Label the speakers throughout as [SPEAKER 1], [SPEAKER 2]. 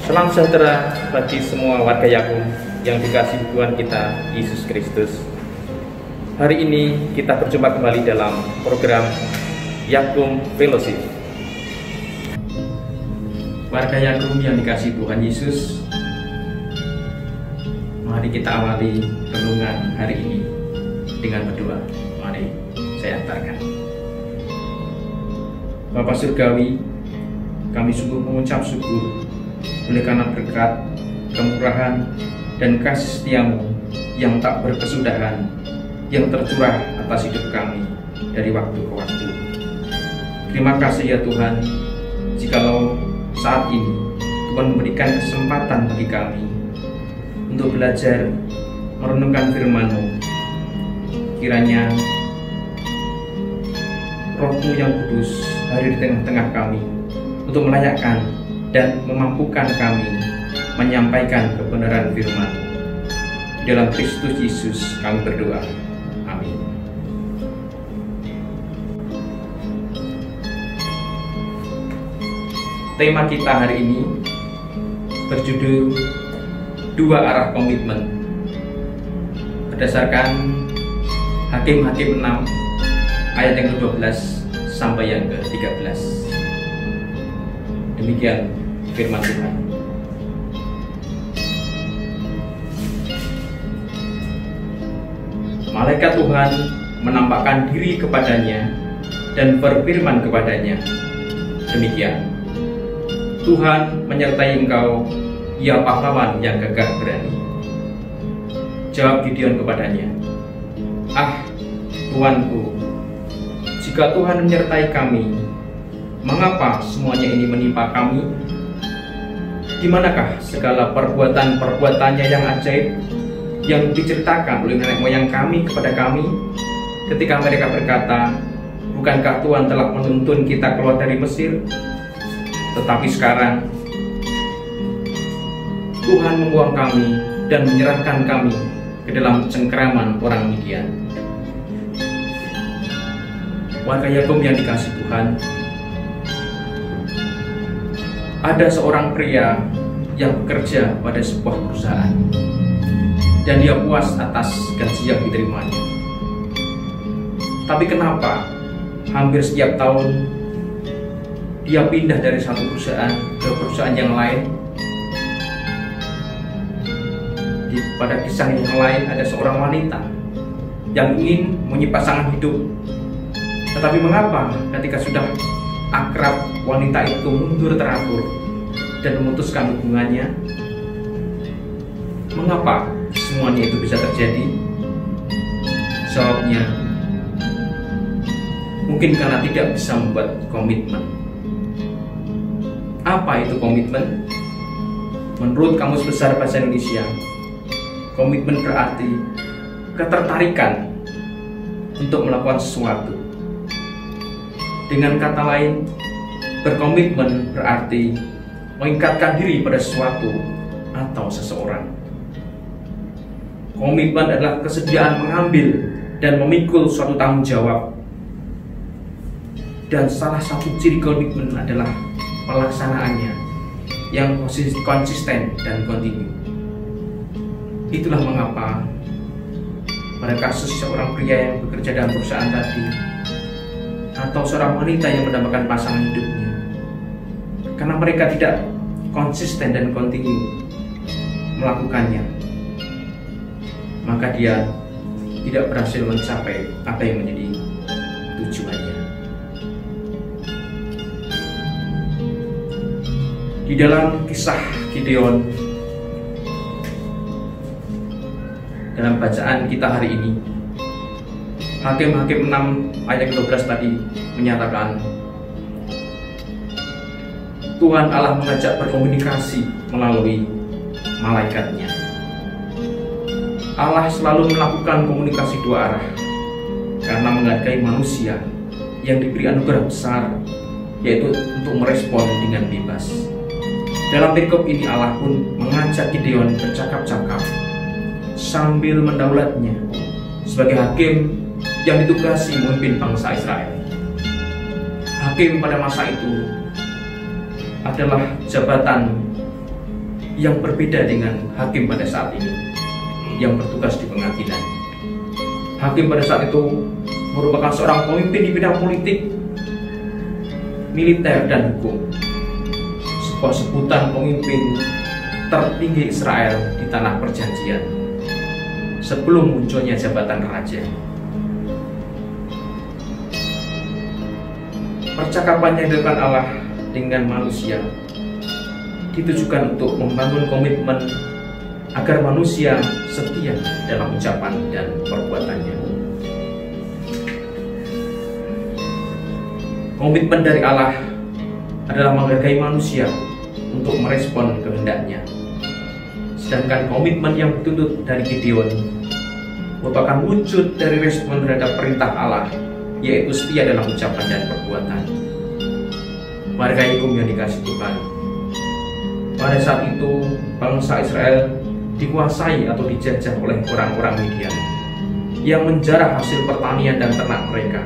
[SPEAKER 1] Salam sejahtera bagi semua warga Yakum yang dikasihi Tuhan kita Yesus Kristus. Hari ini kita berjumpa kembali dalam program Yakum Fellowship. Warga Yakum yang dikasihi Tuhan Yesus, mari kita awali renungan hari ini dengan berdoa. Mari saya antarkan. Bapa Surgawi, kami sungguh mengucap syukur oleh karena berkat, kemurahan, dan kasih setiamu yang tak berkesudahan yang tercurah atas hidup kami dari waktu ke waktu. Terima kasih ya Tuhan, jikalau saat ini Tuhan memberikan kesempatan bagi kami untuk belajar merenungkan firman-Mu. Kiranya Roh-Mu yang kudus hadir di tengah-tengah kami untuk melayakkan dan memampukan kami menyampaikan kebenaran firman. Dalam Kristus Yesus kami berdoa. Amin. Tema kita hari ini berjudul Dua Arah Komitmen, berdasarkan Hakim-Hakim 6 ayat yang ke-12 sampai yang ke-13. Demikian firman Tuhan. Malaikat Tuhan menampakkan diri kepadanya dan berfirman kepadanya, demikian, Tuhan menyertai engkau, ya pahlawan yang gagah berani. Jawab Gideon kepadanya, ah, Tuanku, jika Tuhan menyertai kami, mengapa semuanya ini menimpa kami? Di manakah segala perbuatan-perbuatannya yang ajaib yang diceritakan oleh nenek moyang kami kepada kami ketika mereka berkata, bukankah Tuhan telah menuntun kita keluar dari Mesir? Tetapi sekarang Tuhan membuang kami dan menyerahkan kami ke dalam cengkeraman orang Midian. Warga Yakum yang dikasihi Tuhan, ada seorang pria yang bekerja pada sebuah perusahaan dan dia puas atas gaji yang diterimanya. Tapi kenapa hampir setiap tahun dia pindah dari satu perusahaan ke perusahaan yang lain? Pada kisah yang lain ada seorang wanita yang ingin mempunyai pasangan hidup. Tetapi mengapa ketika sudah akrab, wanita itu mundur teratur dan memutuskan hubungannya? Mengapa semuanya itu bisa terjadi? Jawabnya, mungkin karena tidak bisa membuat komitmen. Apa itu komitmen? Menurut Kamus Besar Bahasa Indonesia, komitmen berarti ketertarikan untuk melakukan sesuatu. Dengan kata lain, berkomitmen berarti mengikatkan diri pada sesuatu atau seseorang. Komitmen adalah kesediaan mengambil dan memikul suatu tanggung jawab. Dan salah satu ciri komitmen adalah pelaksanaannya yang konsisten dan kontinu. Itulah mengapa pada kasus seorang pria yang bekerja dalam perusahaan tadi, atau seorang wanita yang mendambakan pasangan hidupnya, karena mereka tidak konsisten dan kontinu melakukannya, maka dia tidak berhasil mencapai apa yang menjadi tujuannya. Di dalam kisah Gideon, dalam bacaan kita hari ini, Hakim-Hakim 6 ayat 12 tadi menyatakan, Tuhan Allah mengajak berkomunikasi melalui malaikatnya. Allah selalu melakukan komunikasi dua arah karena menghargai manusia yang diberi anugerah besar, yaitu untuk merespon dengan bebas. Dalam perikop ini Allah pun mengajak Gideon bercakap-cakap sambil mendaulatnya sebagai hakim yang ditugasi memimpin bangsa Israel. Hakim pada masa itu adalah jabatan yang berbeda dengan hakim pada saat ini yang bertugas di pengadilan. Hakim pada saat itu merupakan seorang pemimpin di bidang politik, militer, dan hukum. Sebuah sebutan pemimpin tertinggi Israel di tanah perjanjian sebelum munculnya jabatan raja. Percakapan yang dilakukan Allah dengan manusia ditujukan untuk membangun komitmen agar manusia setia dalam ucapan dan perbuatannya. Komitmen dari Allah adalah menghargai manusia untuk merespon kehendaknya. Sedangkan komitmen yang dituntut dari Gideon merupakan wujud dari respon terhadap perintah Allah, yaitu setia dalam ucapan dan perbuatan. Warga Yakum yang dikasihi Tuhan, pada saat itu bangsa Israel dikuasai atau dijajah oleh orang-orang Midian yang menjarah hasil pertanian dan ternak mereka,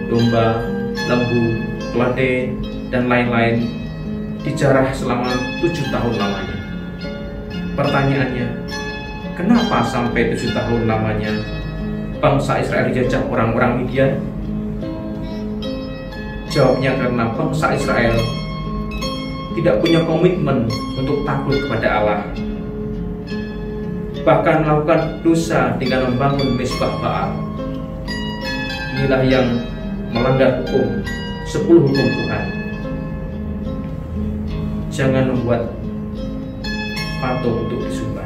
[SPEAKER 1] domba, lembu, keledai, dan lain-lain, dijarah selama 7 tahun lamanya. Pertanyaannya, kenapa sampai 7 tahun lamanya bangsa Israel dijajah orang-orang Midian? Jawabnya karena bangsa Israel tidak punya komitmen untuk takut kepada Allah, bahkan melakukan dosa dengan membangun mezbah Baal. Inilah yang melanggar hukum, 10 hukum Tuhan. Jangan membuat patung untuk disembah.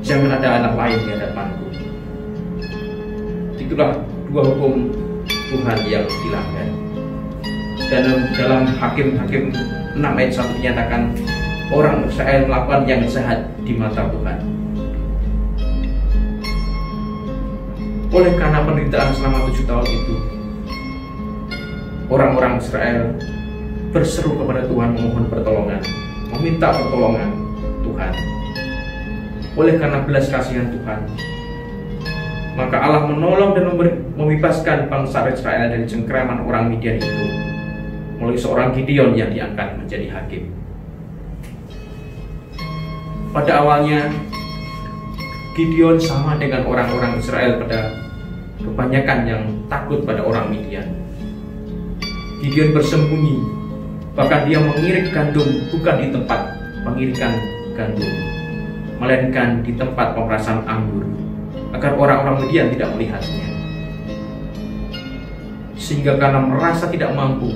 [SPEAKER 1] Jangan ada anak lain di hadapanku. Itulah 2 hukum Tuhan yang dilanggar. Dan dalam Hakim-Hakim 6 ayat 1 dinyatakan orang Israel melakukan yang jahat di mata Tuhan. Oleh karena penderitaan selama 7 tahun itu, orang-orang Israel berseru kepada Tuhan memohon pertolongan, meminta pertolongan Tuhan. Oleh karena belas kasihan Tuhan, maka Allah menolong dan membebaskan bangsa Israel dari cengkeraman orang Midian itu melalui seorang Gideon yang diangkat menjadi hakim. Pada awalnya, Gideon sama dengan orang-orang Israel pada kebanyakan yang takut pada orang Midian. Gideon bersembunyi, bahkan dia mengirik gandum bukan di tempat pengirikan gandum, melainkan di tempat pemerasan anggur, agar orang-orang Midian tidak melihatnya. Sehingga karena merasa tidak mampu,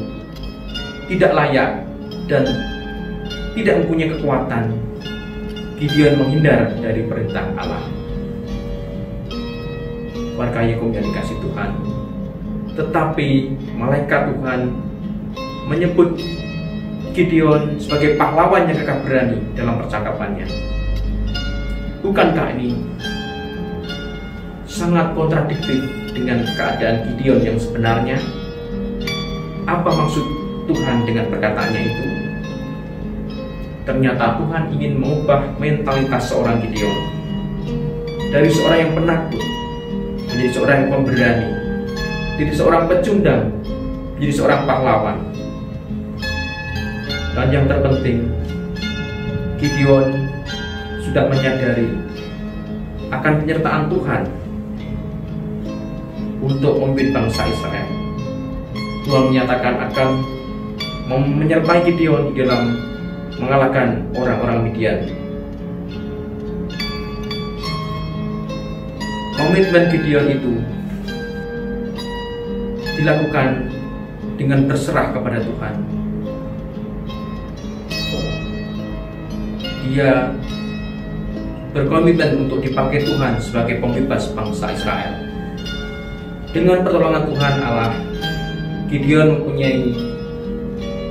[SPEAKER 1] tidak layak, dan tidak mempunyai kekuatan, Gideon menghindar dari perintah Allah. Warga Yakum yang dikasihi Tuhan, tetapi malaikat Tuhan menyebut Gideon sebagai pahlawan yang gagah berani dalam percakapannya. Bukankah ini sangat kontradiktif dengan keadaan Gideon yang sebenarnya? Apa maksud Tuhan dengan perkataannya itu? Ternyata Tuhan ingin mengubah mentalitas seorang Gideon dari seorang yang penakut menjadi seorang yang pemberani, jadi seorang pecundang, menjadi seorang pahlawan. Dan yang terpenting, Gideon sudah menyadari akan penyertaan Tuhan untuk memimpin bangsa Israel. Tuhan menyatakan akan menyertai Gideon di dalam mengalahkan orang-orang Midian. Komitmen Gideon itu dilakukan dengan berserah kepada Tuhan. Dia berkomitmen untuk dipakai Tuhan sebagai pembebas bangsa Israel. Dengan pertolongan Tuhan Allah, Gideon mempunyai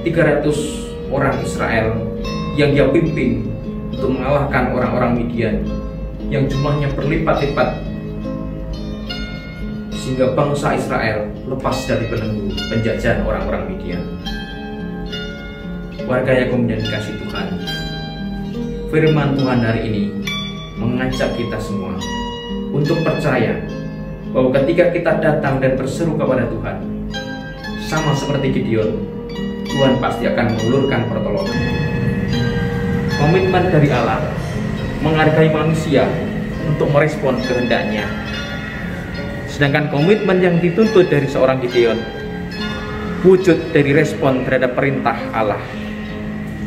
[SPEAKER 1] 300 orang Israel yang dia pimpin untuk mengalahkan orang-orang Midian yang jumlahnya berlipat-lipat, sehingga bangsa Israel lepas dari belenggu penjajahan orang-orang Midian. Warga Yakum yang dikasihi Tuhan, firman Tuhan hari ini mengajak kita semua untuk percaya bahwa ketika kita datang dan berseru kepada Tuhan, sama seperti Gideon, Tuhan pasti akan mengulurkan pertolongan. Komitmen dari Allah menghargai manusia untuk merespon kehendaknya. Sedangkan komitmen yang dituntut dari seorang Gideon, wujud dari respon terhadap perintah Allah,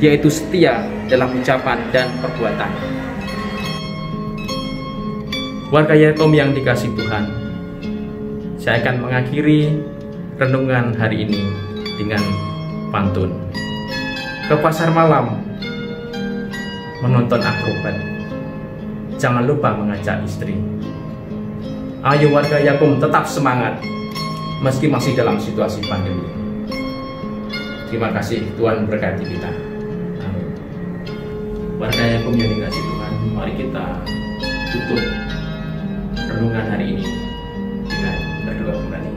[SPEAKER 1] yaitu setia dalam ucapan dan perbuatan. Warga Yakom yang dikasihi Tuhan, saya akan mengakhiri renungan hari ini dengan pantun. Ke pasar malam menonton akrobat, jangan lupa mengajak istri. Ayo warga Yakum tetap semangat meski masih dalam situasi pandemi. Terima kasih, Tuhan berkati kita. Amin. Warga Yakum yang dikasihi Tuhan, mari kita tutup renungan hari ini dengan berdoa kembali.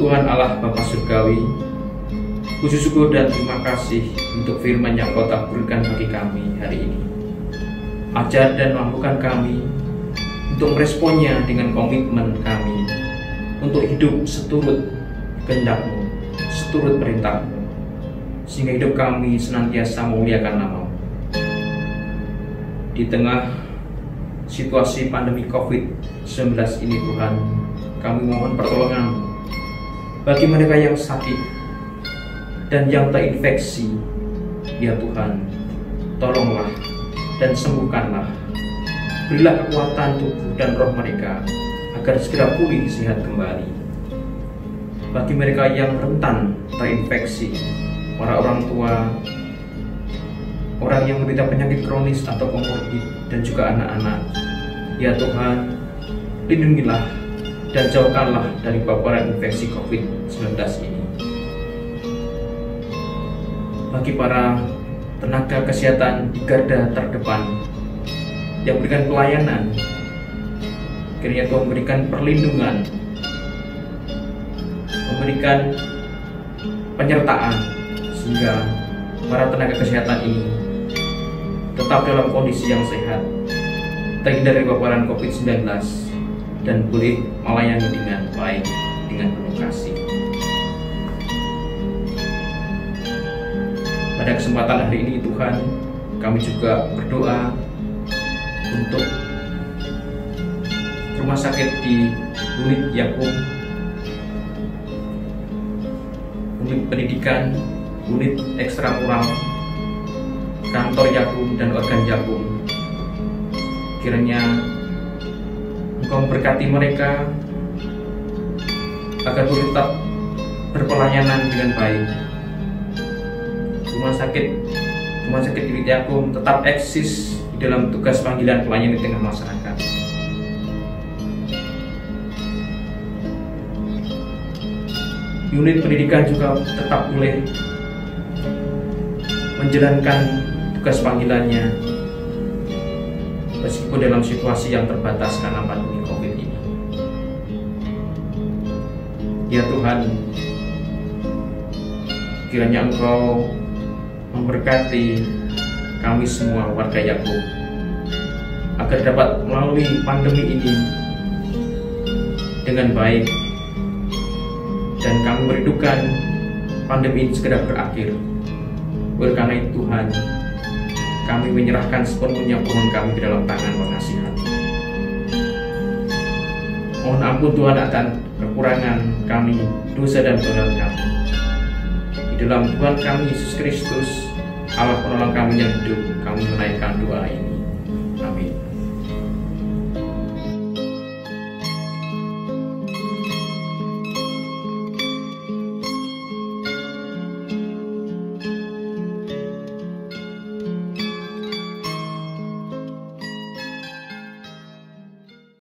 [SPEAKER 1] Tuhan Allah Bapa Surgawi, puji syukur dan terima kasih untuk firman yang Kau taburkan bagi kami hari ini. Ajar dan mampukan kami untuk meresponnya dengan komitmen kami untuk hidup seturut kehendak-Mu, seturut perintah-Mu, sehingga hidup kami senantiasa memuliakan nama-Mu. Di tengah situasi pandemi COVID-19 ini Tuhan, kami mohon pertolongan bagi mereka yang sakit dan yang terinfeksi. Ya Tuhan, tolonglah dan sembuhkanlah. Berilah kekuatan tubuh dan roh mereka agar segera pulih sehat kembali. Bagi mereka yang rentan terinfeksi, para orang tua, orang yang menderita penyakit kronis atau komorbid, dan juga anak-anak, ya Tuhan, lindungilah dan jauhkanlah dari paparan infeksi COVID-19 ini. Bagi para tenaga kesehatan di garda terdepan yang memberikan pelayanan, kiranya Tuhan memberikan perlindungan, memberikan penyertaan, sehingga para tenaga kesehatan ini tetap dalam kondisi yang sehat, terhindar dari paparan COVID-19, dan boleh melayani dengan baik, dengan penuh kasih. Pada kesempatan hari ini Tuhan, kami juga berdoa untuk rumah sakit di unit Yakum, unit pendidikan, unit ekstramural, kantor Yakum dan organ Yakum. Kiranya Engkau memberkati mereka agar boleh tetap berpelayanan dengan baik. Rumah sakit unit Yakum tetap eksis di dalam tugas panggilan pelayanan di tengah masyarakat. Unit pendidikan juga tetap boleh menjalankan tugas panggilannya meskipun dalam situasi yang terbatas karena pandemi COVID ini. Ya Tuhan, kiranya Engkau memberkati kami semua warga Yakub agar dapat melalui pandemi ini dengan baik, dan kami merindukan pandemi ini segera berakhir. Oleh karena itu Tuhan, kami menyerahkan sepenuhnya pohon kami ke dalam tangan pengasihan. Mohon ampun Tuhan akan kekurangan kami, dosa dan kesalahan kami. Di dalam Tuhan kami Yesus Kristus, Allah penolong kami yang hidup, kami menaikkan doa ini.